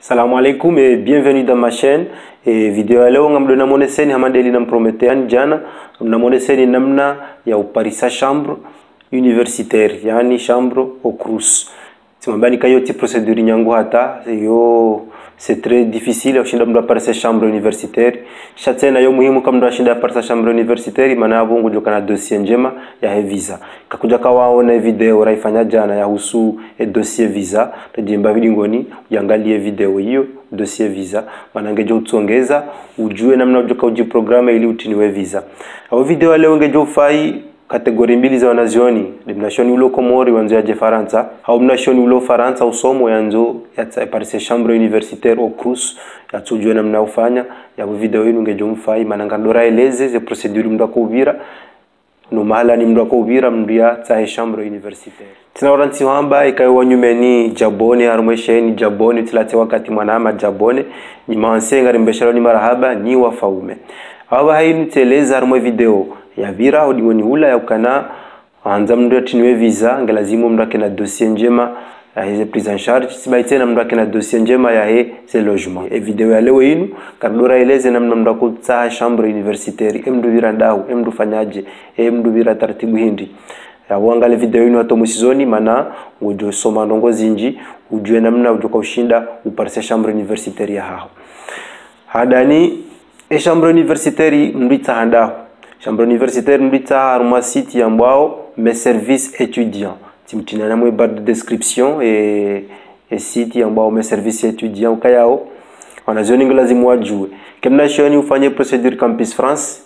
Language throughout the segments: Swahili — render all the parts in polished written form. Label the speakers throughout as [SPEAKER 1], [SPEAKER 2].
[SPEAKER 1] Salam alaikum et bienvenue dans ma chaîne. Et vidéo ya leo ngamdo na moneseni hamadeli na mprometean jana na moneseni namna ya uparisa chambre universitaire, yani chambre au crous. Timambani kayo ti procédure nyangu hata yo c'est très difficile ushinda mdo aparisa chambre universitaire. Shatena yo muhimu kama mdo ashinda aparisa chambre universitaire maana abungu joka na dossier njema ya visa. Kakuja kawaona video raifanya jana ya husu dossier visa. Tajimba vidingoni uangalie video hiyo dossier visa manangeje utsongeza ujue namna ujoka ujiprograma ili utiniwe visa. Au video leo ngeje ufai kategori mbili za wanazioni nashoni ulo Komori wanzo ya Faransa au nashoni ulo Faransa usomo yanzo ya Paris chambre universitaire au crous ya tujue namna ufanya ya video hii ngeje mfai mananga ndora eleze ze procedure mndo kubira no mahala ni mndo kubira mndia tsahe chambre universitaire tinaoranti wamba ikayo wanyumeni jabone harumwesheni jabone tilate wakati mwanama jabone ni mansenga rimbesharo ni marahaba ni wafaume aba haini teleza harumwe video ya vira odingoni hula ya ukana anza mndu atiniwe visa ngelazimu mndu akena dossier njema ya heze prise en charge sibaitena mndu akena dossier njema ya heze logement. E video ya leo inu kadora eleze namna mndu akutsa chambre universitaire mndu vira ndau mndu fanyaje mndu vira taratibu hindi ya uangale video inu ato musizoni mana ujo soma ndongo zinji ujue namna ujoka ushinda uparse chambre universitaire ya hao hadani chambre universitaire mndu itahandao chambre universitaire mbita haruma site yambao mes services étudiants timtina na mwe barre de description et site yambao mes services étudiants ukayao wanazioni ngalazimu wajue kemna shoni ufanye procédure campus France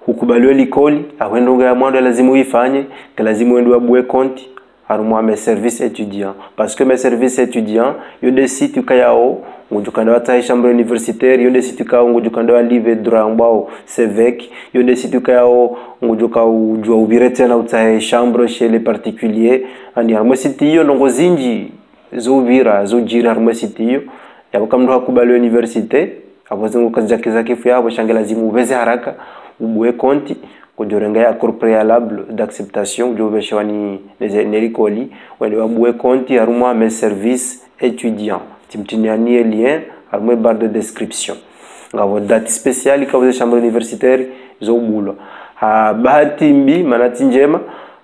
[SPEAKER 1] ukubaliwe likoli awendo ya mwando lazimu uifanye lazima uende wabue compte haruma mes services étudiants parce que mes services étudiants yo de site ukayao ngujukanda wata chambre universitaire yo desiti ka ngujukanda wa live droit ambao sevec yo desiti ka yao ngujuka ujua ubirete na utahe chambre chez les particuliers ani harmo siti yo ndongo zinji zo ubira zo jira harmo siti yo yabo kamndo hakubali université abozengo kazi zake fu yabo shangela zimu ubeze haraka ubue konti kujorenga ya accord préalable d'acceptation jobeshwani nerikoli wale wabue konti harmo mes services étudiants timtinianie lien harmwe barre de description ngavo date spéciale ka chambre universitaire zobulwa bahati mbi manati njema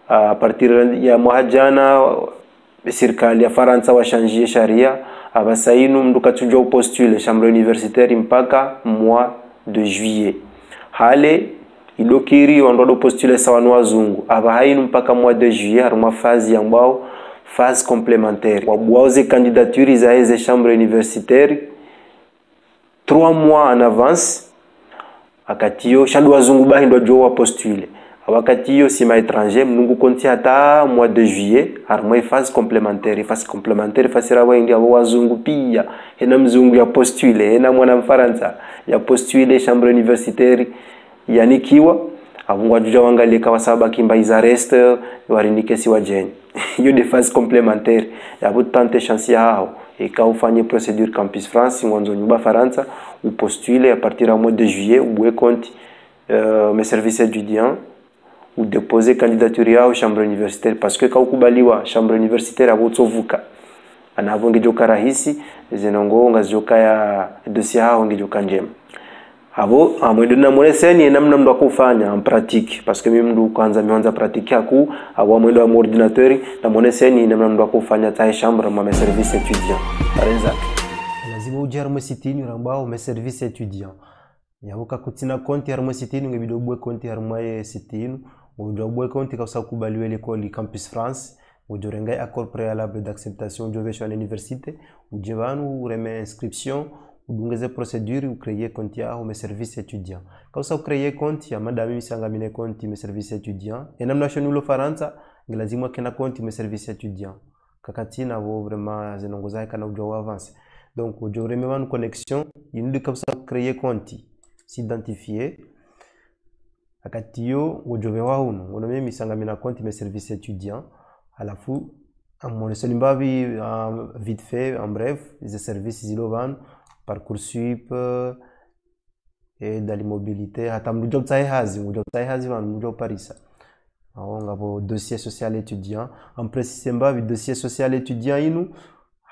[SPEAKER 1] a partir ya mwajana serikali ya Faransa washanjie sharia abasainu mduka tujua postule chambre universitaire mpaka mois de juillet hale idokiri wandodo postule sawa wazungu abahainu mpaka mois de juillet harma phase yambao phase complémentaire wabuauze candidature za hizo chambre universitaire 3 mois en avance akatiyo shadu wazungu bahi ndo jo postule wakatiyo sima étranger mnungu konti hata mois de juillet harmo phase complémentaire fasira wengi abo wazungu pia hena mzungu ya postule hena mwana mfaransa ya postule chambre universitaire yanikiwa abungwa juja wangalie kwa sababu kimba iza reste warinike si wajeni yo de phase complémentaire ya vous tenter chance yao et quand vous faites procédure campus France ngwanzo nyuba Faransa ou postuler à partir du mois de juillet ou boué compte mes services étudiants ou déposer candidature au chambre universitaire parce que quand kubaliwa chambre universitaire abotsovuka anavo ngejoka rahisi zenongo ngazoka ya dossier hao ngejoka njema abo amwendo na moneseni namna mndo kufanya en pratique parce que mimi mndo kwanza mianza pratique yaku abo amwendo wa ordinateur na moneseni namna mndo kufanya ta chambre ma service étudiant par exemple lazima ujara mo sitini rambao mes service étudiant yabuka kutina konti ya mo sitini ngebido bwe konti ya mo sitini ujo bwe konti ka usakubaliwe l'école campus France ujorenga accord préalable d'acceptation de à l'université ujevanu remet inscription udungeze procédure ou créer compte ya mes services étudiants quand ça créer compte ya madame misangamine compte mes services étudiants et namna shonu lo Faransa ngilazima kena compte mes services étudiants kakatina vo vraiment zenongoza kana ujo avance donc ujo remet une connexion yindi comme ça créer compte s'identifier akatiyo ujo vewa uno onome misangamina compte mes services étudiants alafu amone solimbavi vite fait en bref les services zilovan Parcoursup et dans l'immobilité hata mjob hazi van mjob parisa awonga bo dossier social étudiant en précisément dossier social étudiant inu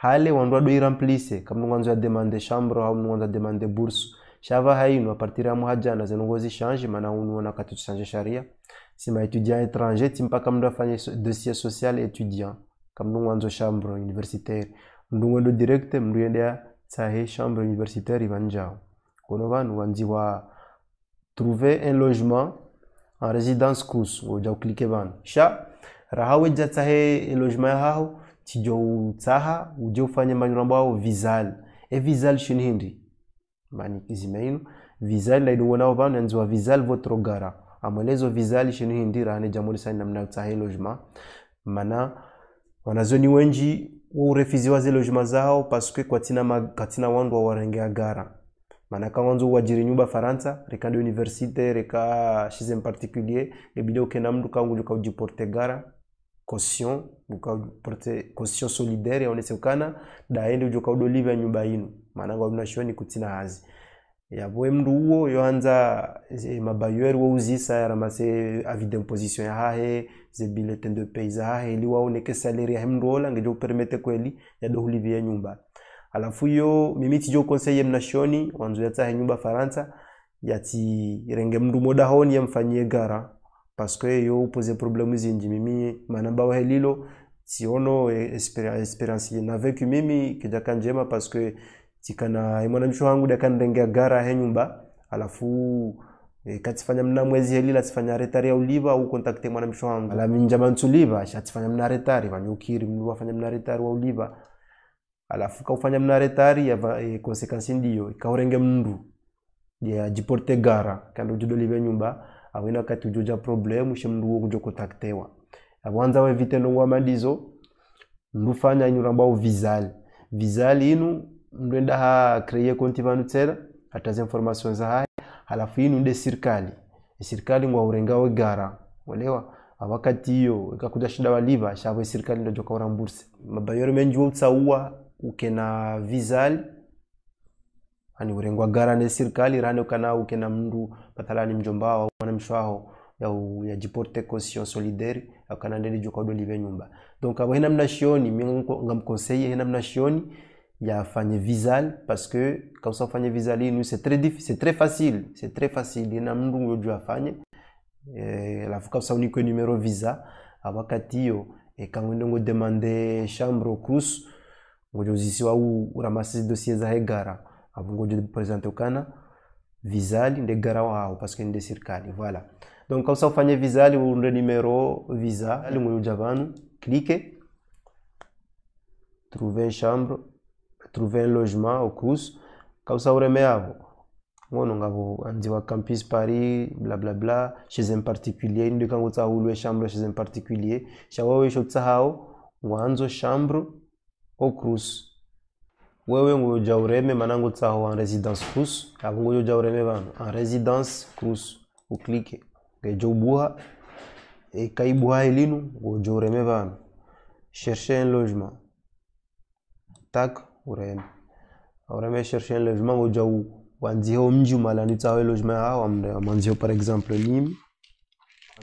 [SPEAKER 1] hale wandu do iremplacer kama mwanzo ya demander chambre au mwanzo demander bourse shava haino a partir ya muhajana zenongozi change maana unaona kati tuchange sharia sima étudiant étranger timpaka mndu afanye dossier social étudiant kama mwanzo chambre universitaire mndu ngendo direct mndu yendea tsahe chambre universitaire ivanjao kono vanhu wanziwa trouver un logement en résidence crous uja cliquer vanhu sha rahawe jatsahe logement hao tijo tsaha uje ufanye manyurambo ao visal visal shinhindi mani izimeino visal la inuona vanhu anziwa visal votre gara amelezo visal shinhindi rane jamoni sana namna tsahe logement mana wanazoni wenji urefiziwa zile logement zao parce que katina wandu wa warengea gara maana kama wanzo wajiri nyumba Faransa reka de université reka chez un particulier ebide ukena mndu kangu juka ujiporte gara caution ukaporte caution solidaire yaonesekana daende ujuka udoliva nyumba inu maana ngo mnashoni kutina hazi yabwe mndu huo yoanza mabayuer wo uzisa yaramase avis d'imposition ya hahe ze bulletin de paye za hahe ili waoneke salaire ya mndu ola ngejo permete kweli ya dohulivia nyumba alafu yo mimi tijo conseiller mnashoni wanzo yatsa nyumba Faransa yati renge mndu moda honi yamfanyie gara parce que yo pose problème zinji mimi manamba wa helilo siono experience na vécu mimi kijaka njema parce que tikana imwana msho wangu dakandengea gara he nyumba alafu katifanya mna mwezi helila tifanya retari ya uliva au kontakte mwana msho wangu ala minjama ntuliva shatifanya mna retari vanyukiri mnu wafanya mna retari wa uliva alafu kaufanya mna retari ya consequence ndiyo kaurenge mndu ya jiporte gara kando judolive nyumba awina kati ujoja problemu she mndu wo kujo kontaktewa awanza we vitendo ngwa mandizo ndufanya inyuramba u visal inu ndenda ha créer compte vanu tsela ataze information za haya halafu inu nde serikali ngwa urenga we gara olewa wakati hiyo ikakuja shida waliva shawe serikali ndio joka uramburse mabayoro menju utsaua ukena visal ani urengwa gara ne serikali rane ukana ukena mndu pathalani mjomba au mwana mshwaho ya jiporte caution solidaire akana ndeli joka udolive nyumba donc abo hena mnashioni ngam conseiller hena mnashioni ya fanye visal parce que quand ça fanye visal nous c'est très difficile c'est très facile ina mndu ngojo afanye la fuka ça unique numéro visa wakati yo quand ngo demander chambre crous ngojo zisiwa uramasi dossier za hegara ngojo présenter ukana visal nde gara wao parce que nde serikali voilà donc quand ça fanye visal ule numéro visa ngojo javanu cliquez trouver une chambre trouver un logement au Crous kausa ureme yavo ngono ngavo anziwa campus Paris blablabla chez un particulier ndi kango tsa hulwe chambre chez un particulier shawewe shotsa hao mwanzo chambre au Crous wewe ngoja ureme manango tsa hao en résidence Crous abo ngoja ureme bano en résidence Crous u clique ngejo buha e kaibuha elinu ngoja ureme bano chercher un logement tac ureme chercher un logement ngoja wanzio mji malani tsawe logement hao manzio par exemple Nîmes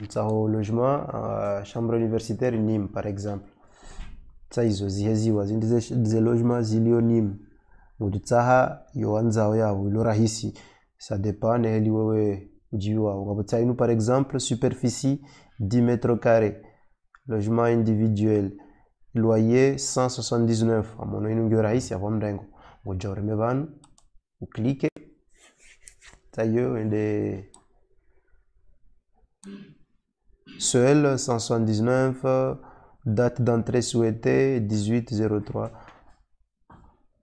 [SPEAKER 1] tsawe logement chambre universitaire Nîmes par exemple tsaizo ziheziwa zindize logement zilio Nîmes ngudutsaha yo anzao yao ilo rahisi ça dépend heli wewe ujiwa ngabutsa inu par exemple superficie 10 mètres carrés logement individuel loyer 179 amono inu ngyo rahisi hapo mrengo ngoja ureme banu uklike tayo ende seul 179 date d'entrée souhaitée 1803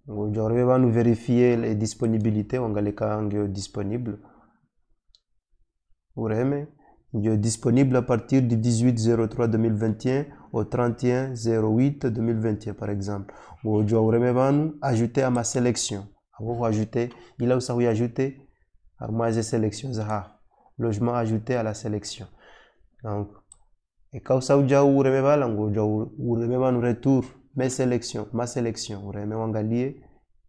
[SPEAKER 1] ngoja ureme banu vérifier les disponibilités wangaleka ngyo disponible ureme ngyo disponible à partir du 1803 2021 au 31/08 2021 par exemple. Ngoja ureme banu ajouter à ma sélection. Abo ajouter ila usawi ajouter armoise sélection za logement ajouté à la sélection. Donc et quand ça uja ureme bala ngoja ureme banu retour mes sélections ma sélection ureme wangalie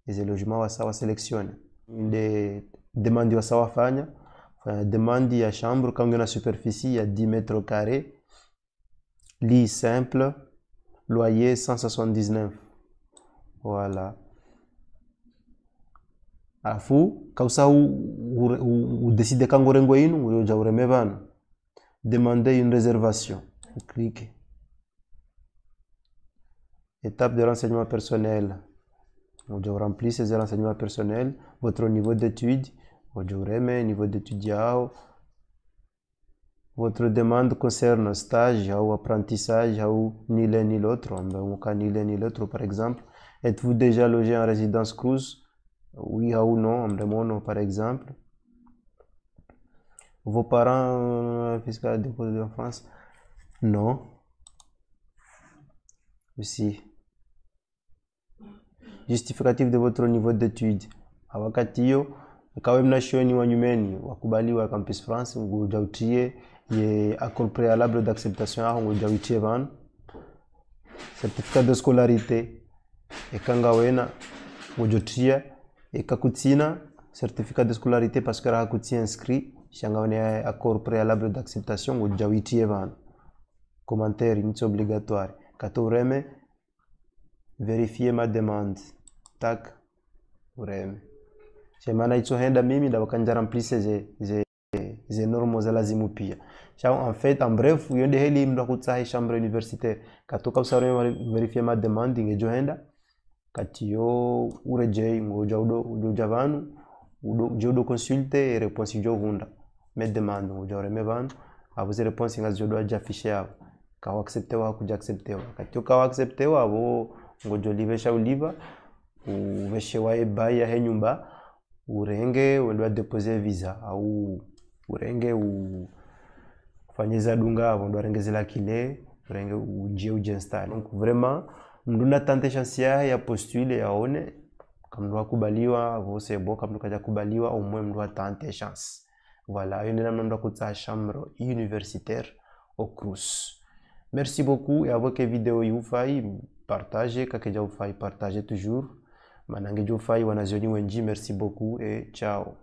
[SPEAKER 1] les logements wasawa sélectionne. Inde demande wasawa fanya demande ya chambre quand on a superficie ya 10 mètres carrés lit simple loyer 179 Voilà. Afu kausa u décider kangorengo inu uyoja ureme vanu. Demandez une réservation. Vous cliquez. Étape de renseignement personnel. Vous remplissez ces renseignements personnels, votre niveau d'études, niveau d'études, votre demande concerne stage ou apprentissage ou ni l'un ni l'autre. Ni l'un ni l'autre, par exemple. Êtes-vous déjà logé en résidence Crous? Oui ou non, par exemple. Vos parents fiscal déposés en France? Non. Aussi. Justificatif de votre niveau d'études. Wakati hiyo kawe mnashoni wa nyumeni wakubaliwa Campus France ngoja utie ye accord préalable d'acceptation aho ngoja utie van certificat de scolarité ekanga wena ngoja utie ekakutina certificat de scolarité parce que ra kutia inscrit shanga wena accord préalable d'acceptation ngoja utie van commentaire ni obligatoire kato vreme vérifier ma demande tak vreme semana itsohenda mimi da wakanja remplisse ze normes za lazimu pia en fait en bref yonde heli mndo kutsahi chambre universitaire katoka usare vérifier ma demande ngejohenda kati yo urejei ngoja udo javanu udo consulte réponse jo hunda me demande ngoja reme vanu abuze réponse ngazodo aja afficher kawa acceptewa kuja acceptewa kati kawa acceptewa abo ngojo livesha uliva uveshe wae baya he nyumba urenge wendwa deposer visa au urenge ufanyeza dunga avo ndo arengezela kile urenge uje install. Donc vraiment mduna tante chance ya postule yaone kama ndo akubaliwa vose bo kama kaja kubaliwa au mwe ndo tante chance. Voilà, yone namna ndo kutsa chambre universitaire au Crous. Merci beaucoup et avec vidéo yufai partager kakeja ufai partager toujours. Manange jufai wanazioni wenji, merci beaucoup et ciao.